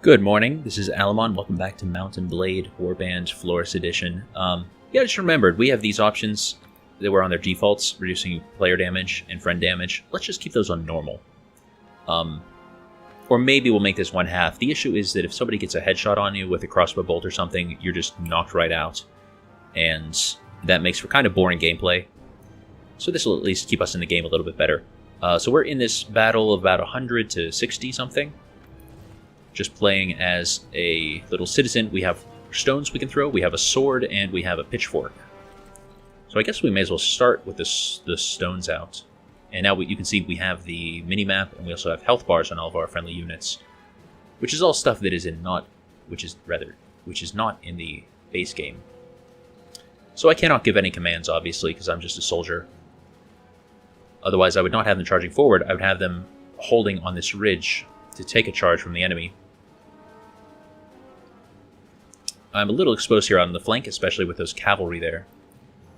Good morning, this is Alamon. Welcome back to Mountain Blade Warband Floris Edition. Yeah, I just remembered, we have these options that were on their defaults, reducing player damage and friend damage. Let's just keep those on normal. Or maybe we'll make this one half. The issue is that if somebody gets a headshot on you with a crossbow bolt or something, you're just knocked right out. And that makes for kind of boring gameplay. So this will at least keep us in the game a little bit better. So we're in this battle of about 100 to 60 something. Just playing as a little citizen. We have stones we can throw, we have a sword, and we have a pitchfork. So I guess we may as well start with the stones out. And now you can see we have the mini-map, and we also have health bars on all of our friendly units. Which is all stuff that is not in the base game. So I cannot give any commands, obviously, because I'm just a soldier. Otherwise, I would not have them charging forward, I would have them holding on this ridge to take a charge from the enemy. I'm a little exposed here on the flank, especially with those cavalry there.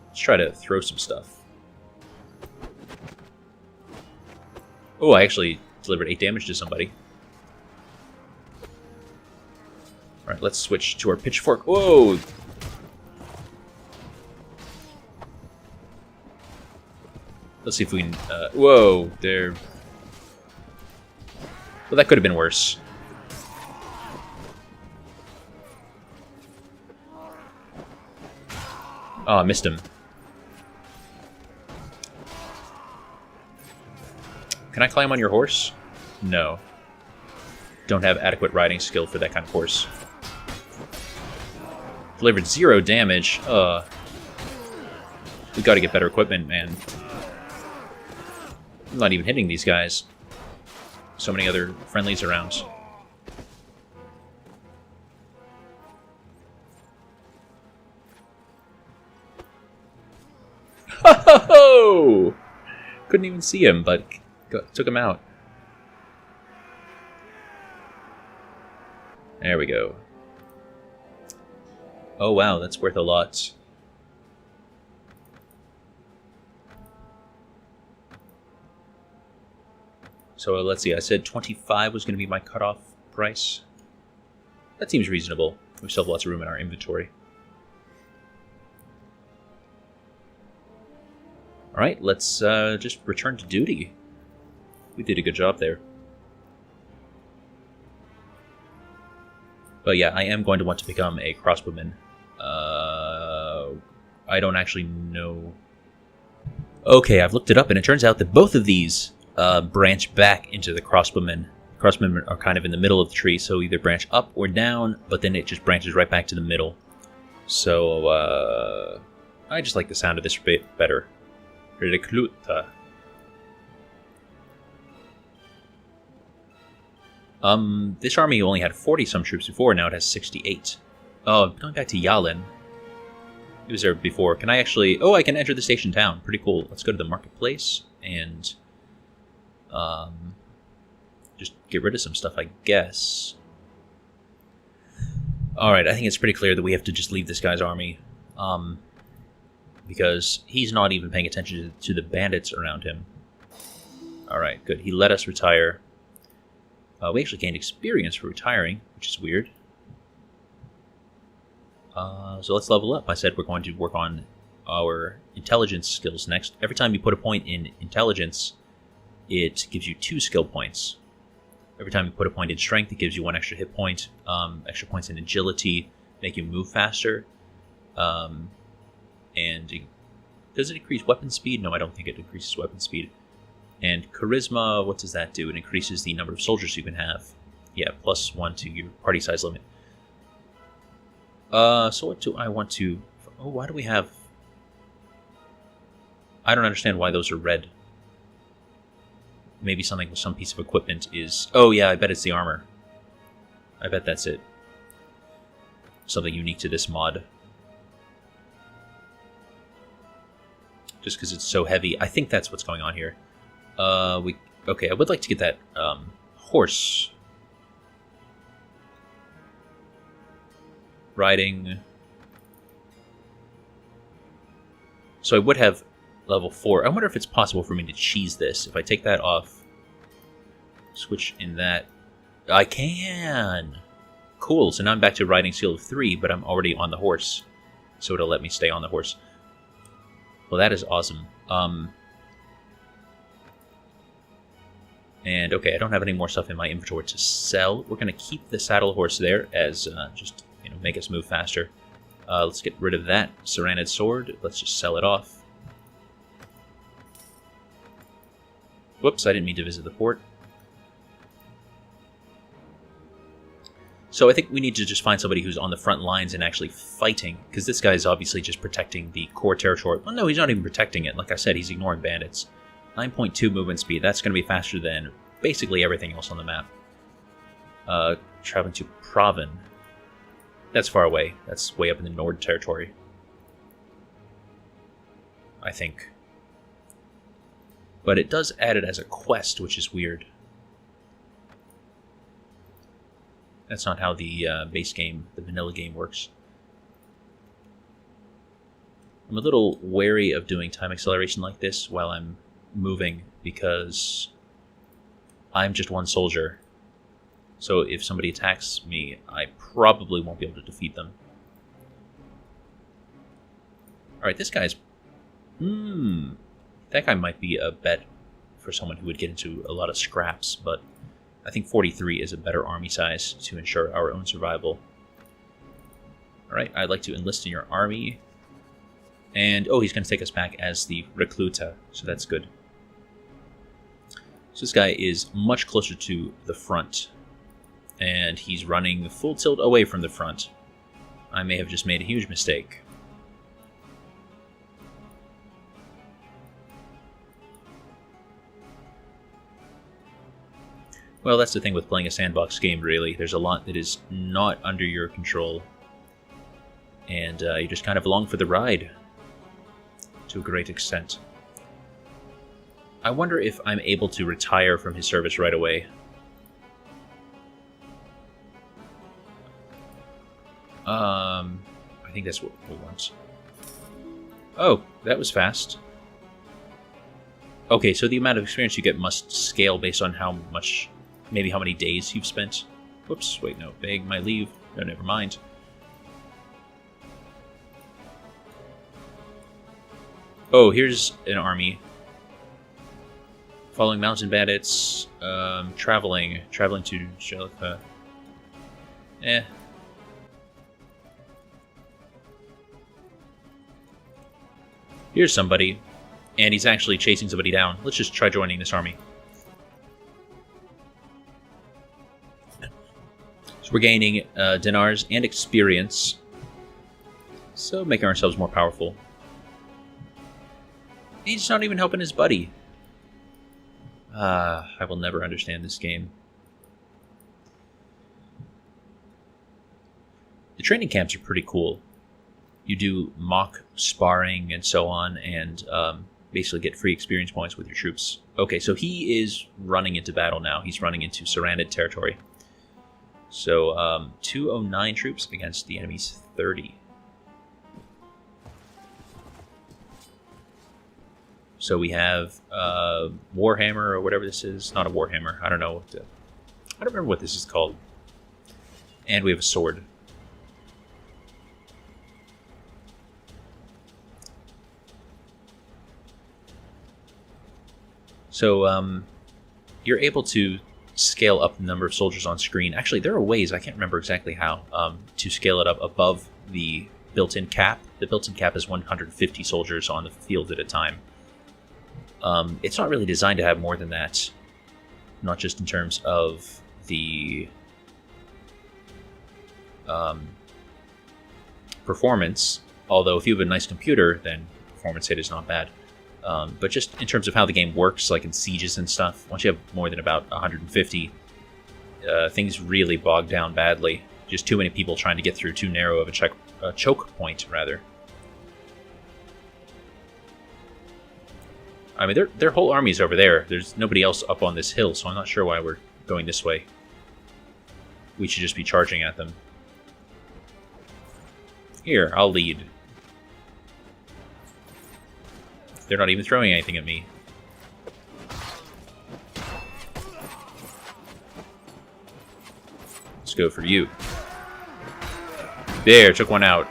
Let's try to throw some stuff. Oh, I actually delivered 8 damage to somebody. Alright, let's switch to our pitchfork. Whoa! Let's see if we can... whoa, they're... Well, that could have been worse. Oh, I missed him. Can I climb on your horse? No. Don't have adequate riding skill for that kind of horse. Delivered 0 damage. We gotta get better equipment, man. I'm not even hitting these guys. So many other friendlies around. Ho-ho-ho! Couldn't even see him, but took him out. There we go. Oh wow, that's worth a lot. So let's see, I said 25 was going to be my cutoff price. That seems reasonable. We still have lots of room in our inventory. Alright, let's just return to duty. We did a good job there. But yeah, I am going to want to become a crossbowman. I don't actually know... Okay, I've looked it up and it turns out that both of these branch back into the crossbowmen. Crossbowmen are kind of in the middle of the tree, so either branch up or down, but then it just branches right back to the middle. So, I just like the sound of this bit better. Recluta. This army only had 40-some troops before, now it has 68. Oh, going back to Yalin. He was there before. Can I actually... Oh, I can enter the station town. Pretty cool. Let's go to the marketplace and... just get rid of some stuff, I guess. Alright, I think it's pretty clear that we have to just leave this guy's army. Because he's not even paying attention to the bandits around him. Alright, good. He let us retire. We actually gained experience for retiring, which is weird. So let's level up. I said we're going to work on our intelligence skills next. Every time you put a point in intelligence, it gives you 2 skill points. Every time you put a point in strength, it gives you 1 extra hit point. Extra points in agility make you move faster. And does it increase weapon speed? No, I don't think it increases weapon speed. And charisma, what does that do? It increases the number of soldiers you can have. Yeah, +1 to your party size limit. So what do I want to... Oh, why do we have... I don't understand why those are red. Maybe something with some piece of equipment is... Oh yeah, I bet it's the armor. I bet that's it. Something unique to this mod. Just because it's so heavy. I think that's what's going on here. Okay, I would like to get that horse riding. So I would have level 4. I wonder if it's possible for me to cheese this. If I take that off, switch in that. I can! Cool, so now I'm back to riding skill of 3, but I'm already on the horse. So it'll let me stay on the horse. Well, that is awesome. And okay, I don't have any more stuff in my inventory to sell. We're going to keep the saddle horse there as just, make us move faster. Let's get rid of that Sarranid sword. Let's just sell it off. Whoops, I didn't mean to visit the port. So I think we need to just find somebody who's on the front lines and actually fighting, because this guy is obviously just protecting the core territory. Well, no, he's not even protecting it. Like I said, he's ignoring bandits. 9.2 movement speed. That's going to be faster than basically everything else on the map. Traveling to Proven. That's far away. That's way up in the Nord territory, I think. But it does add it as a quest, which is weird. That's not how the base game, the vanilla game, works. I'm a little wary of doing time acceleration like this while I'm moving, because I'm just one soldier. So if somebody attacks me, I probably won't be able to defeat them. Alright, this guy's... that guy might be a bet for someone who would get into a lot of scraps, but I think 43 is a better army size to ensure our own survival. Alright, I'd like to enlist in your army. And, oh, he's going to take us back as the Recluta, so that's good. So this guy is much closer to the front, and he's running full tilt away from the front. I may have just made a huge mistake. Well, that's the thing with playing a sandbox game, really. There's a lot that is not under your control, and you're just kind of along for the ride, to a great extent. I wonder if I'm able to retire from his service right away. I think that's what we want. Oh, that was fast. Okay, so the amount of experience you get must scale based on how much, maybe how many days you've spent. Whoops, wait, no, beg my leave. No, never mind. Oh, here's an army. Following mountain bandits, traveling to Jellica. Here's somebody, and he's actually chasing somebody down. Let's just try joining this army. So we're gaining dinars and experience, so making ourselves more powerful. He's not even helping his buddy. I will never understand this game. The training camps are pretty cool. You do mock sparring and so on, and basically get free experience points with your troops. Okay, so he is running into battle now. He's running into Sarranid territory. So 209 troops against the enemy's 30. So we have Warhammer or whatever this is. Not a Warhammer. I don't know. I don't remember what this is called. And we have a sword. So you're able to scale up the number of soldiers on screen. Actually, there are ways, I can't remember exactly how, to scale it up above the built-in cap. The built-in cap is 150 soldiers on the field at a time. It's not really designed to have more than that, not just in terms of the performance, although if you have a nice computer, then performance hit is not bad. But just in terms of how the game works, like in sieges and stuff, once you have more than about 150, things really bog down badly. Just too many people trying to get through too narrow of a choke point, rather. I mean, their whole army's over there. There's nobody else up on this hill, so I'm not sure why we're going this way. We should just be charging at them. Here, I'll lead. They're not even throwing anything at me. Let's go for you. There, took one out.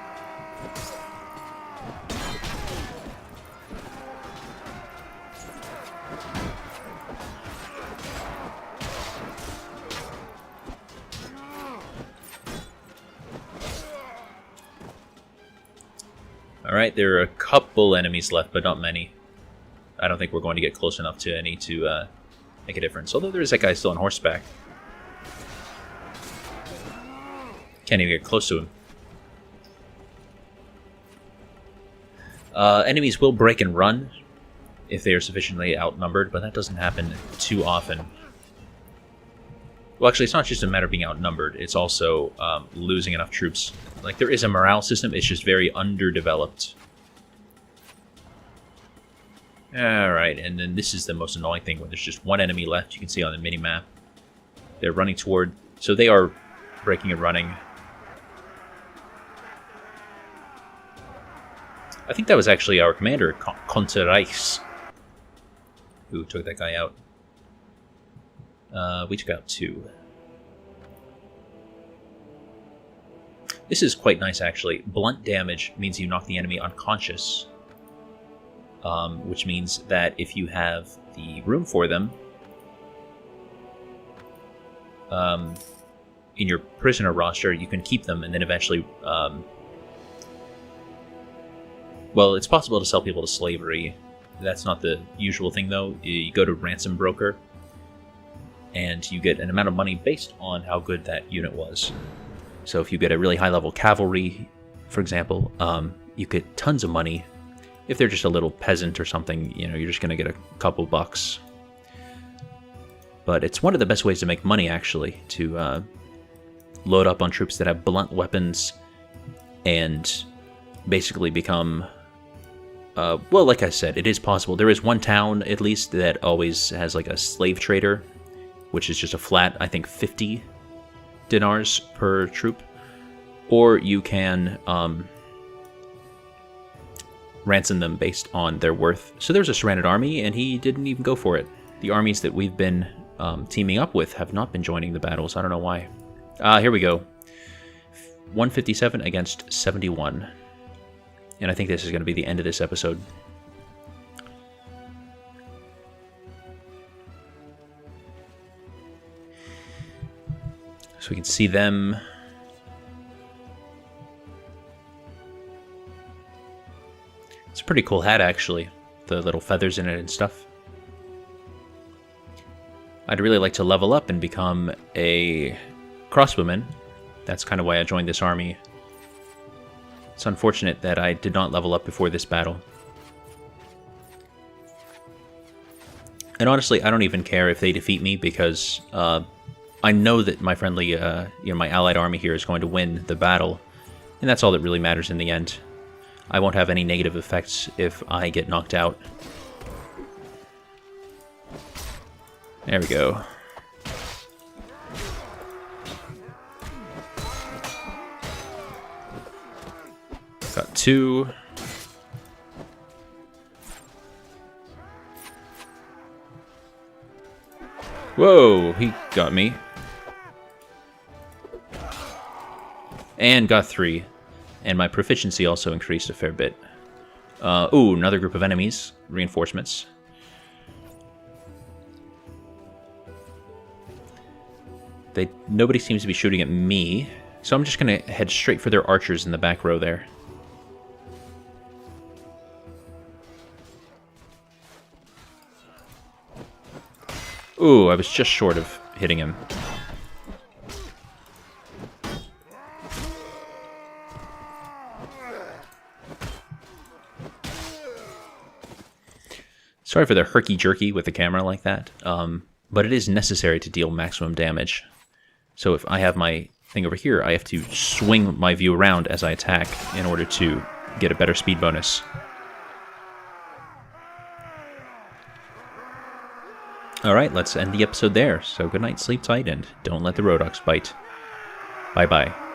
Alright, there are a couple enemies left, but not many. I don't think we're going to get close enough to any to make a difference. Although there is that guy still on horseback. Can't even get close to him. Enemies will break and run if they are sufficiently outnumbered, but that doesn't happen too often. Well, actually, it's not just a matter of being outnumbered. It's also losing enough troops. Like, there is a morale system. It's just very underdeveloped. Alright, and then this is the most annoying thing, when there's just one enemy left. You can see on the mini-map. They're running toward... So they are breaking and running. I think that was actually our commander, Conterais, who took that guy out. We took out 2. This is quite nice, actually. Blunt damage means you knock the enemy unconscious, which means that if you have the room for them in your prisoner roster, you can keep them and then eventually... well, it's possible to sell people to slavery. That's not the usual thing, though. You go to ransom broker, and you get an amount of money based on how good that unit was. So if you get a really high-level cavalry, for example, you get tons of money. If they're just a little peasant or something, you know, you're just going to get a couple bucks. But it's one of the best ways to make money, actually, to load up on troops that have blunt weapons and basically become... well, like I said, it is possible. There is one town, at least, that always has like a slave trader, which is just a flat, I think, 50 dinars per troop. Or you can ransom them based on their worth. So there's a Sarranid army, and he didn't even go for it. The armies that we've been teaming up with have not been joining the battles. I don't know why. Here we go. 157 against 71. And I think this is going to be the end of this episode. So we can see them. It's a pretty cool hat, actually. The little feathers in it and stuff. I'd really like to level up and become a crossbowman. That's kind of why I joined this army. It's unfortunate that I did not level up before this battle. And honestly, I don't even care if they defeat me, because I know that my friendly, my allied army here is going to win the battle. And that's all that really matters in the end. I won't have any negative effects if I get knocked out. There we go. Got 2. Whoa, he got me. And got 3. And my proficiency also increased a fair bit. Ooh, another group of enemies. Reinforcements. Nobody seems to be shooting at me. So I'm just going to head straight for their archers in the back row there. Ooh, I was just short of hitting him. Sorry for the herky-jerky with the camera like that, but it is necessary to deal maximum damage. So if I have my thing over here, I have to swing my view around as I attack in order to get a better speed bonus. Alright, let's end the episode there. So good night, sleep tight, and don't let the Rodox bite. Bye-bye.